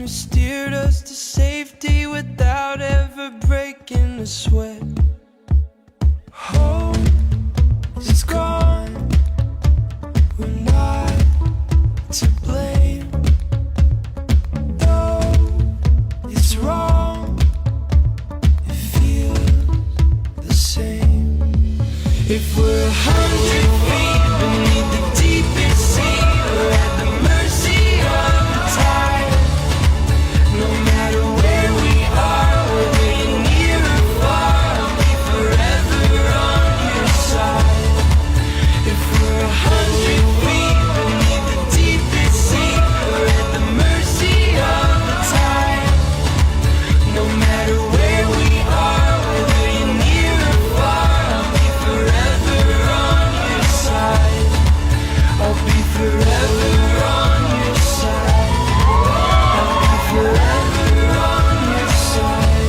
steered us to safety without ever breaking a sweat. Hope is gone, we're not to blame. Though it's wrong, it feels the same. If we're 100 feet beneath the deepest sea, we're at the mercy of the tide. No matter where we are, whether you're near or far, I'll be forever on your side. If we're 100 feet beneath the deepest sea, we're at the mercy of the tide. No matter where we are, whether you're near or far, I'll be forever on your side. I'll be forever on your side. I'll be forever on your side.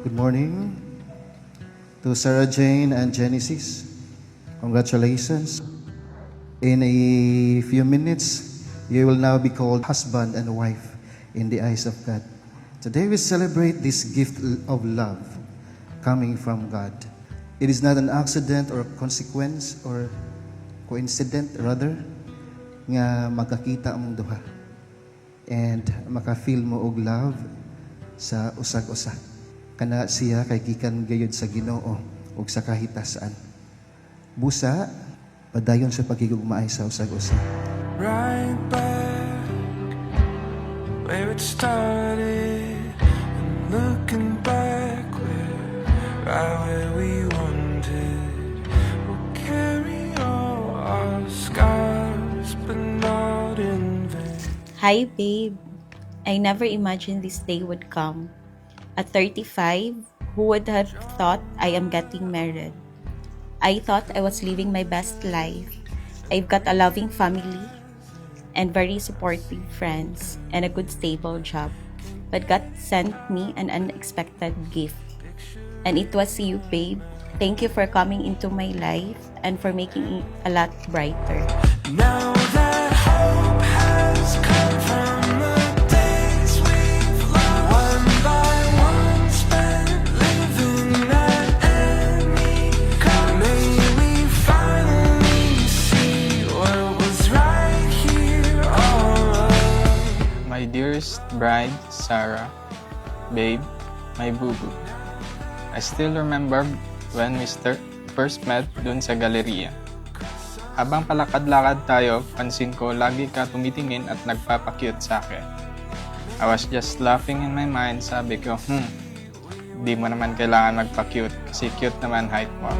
Good morning to Sarah Jane and Genesis. Congratulations. In a few minutes, you will now be called husband and wife in the eyes of God. Today we celebrate this gift of love coming from God. It is not an accident or consequence or coincident rather nga magkakita among duha and maka-feel mo og love sa usag-usa. Kana siya kay gikan gayud sa Ginoo ug sa kahitasan. Busa padayon sa pagigugmaay sa usag-usa. Right back where it started, and looking back where we wanted. We'll carry all our scars, but not in vain. Hi babe, I never imagined this day would come. At 35, who would have thought I am getting married? I thought I was living my best life. I've got a loving family and very supportive friends and a good stable job. But God sent me an unexpected gift. And it was you, babe. Thank you for coming into my life and for making it a lot brighter. Now that hope has come from the days we've lost, one by one spent living at any cost. May we finally see what was right here all along. My dearest bride, Sarah, babe, my boo-boo. I still remember when we first met dun sa galeriya. Habang palakad-lakad tayo, pansin ko lagi ka tumitingin at nagpapakyut sa akin. I was just laughing in my mind, sabi ko, di mo naman kailangan magpakyut kasi cute naman height mo.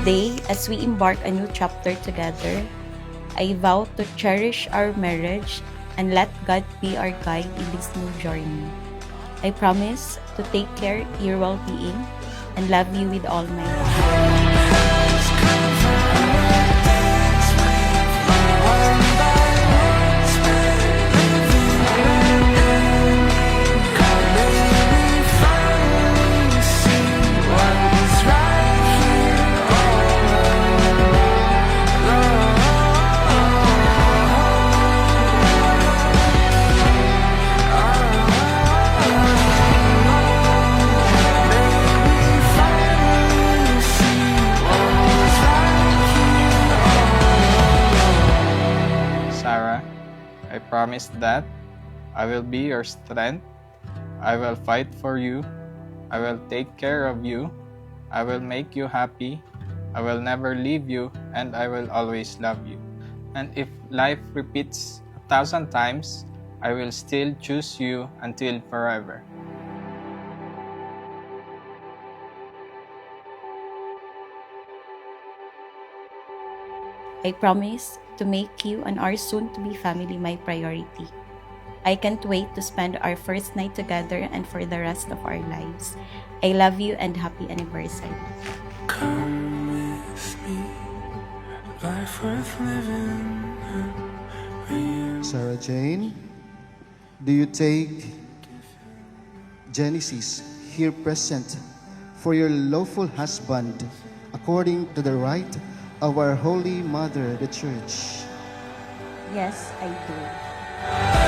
Today, as we embark a new chapter together, I vow to cherish our marriage and let God be our guide in this new journey. I promise to take care of your well-being and love you with all my heart. I promise that I will be your strength. I will fight for you. I will take care of you I will make you happy. I will never leave you, and I will always love you. And if life repeats 1,000 times, I will still choose you until forever. I promise to make you and our soon-to-be family my priority. I can't wait to spend our first night together and for the rest of our lives. I love you and happy anniversary. Come with me, life worth living. Sarah Jane, do you take Genesis here present for your lawful husband according to the right of our Holy Mother, the Church? Yes, I do.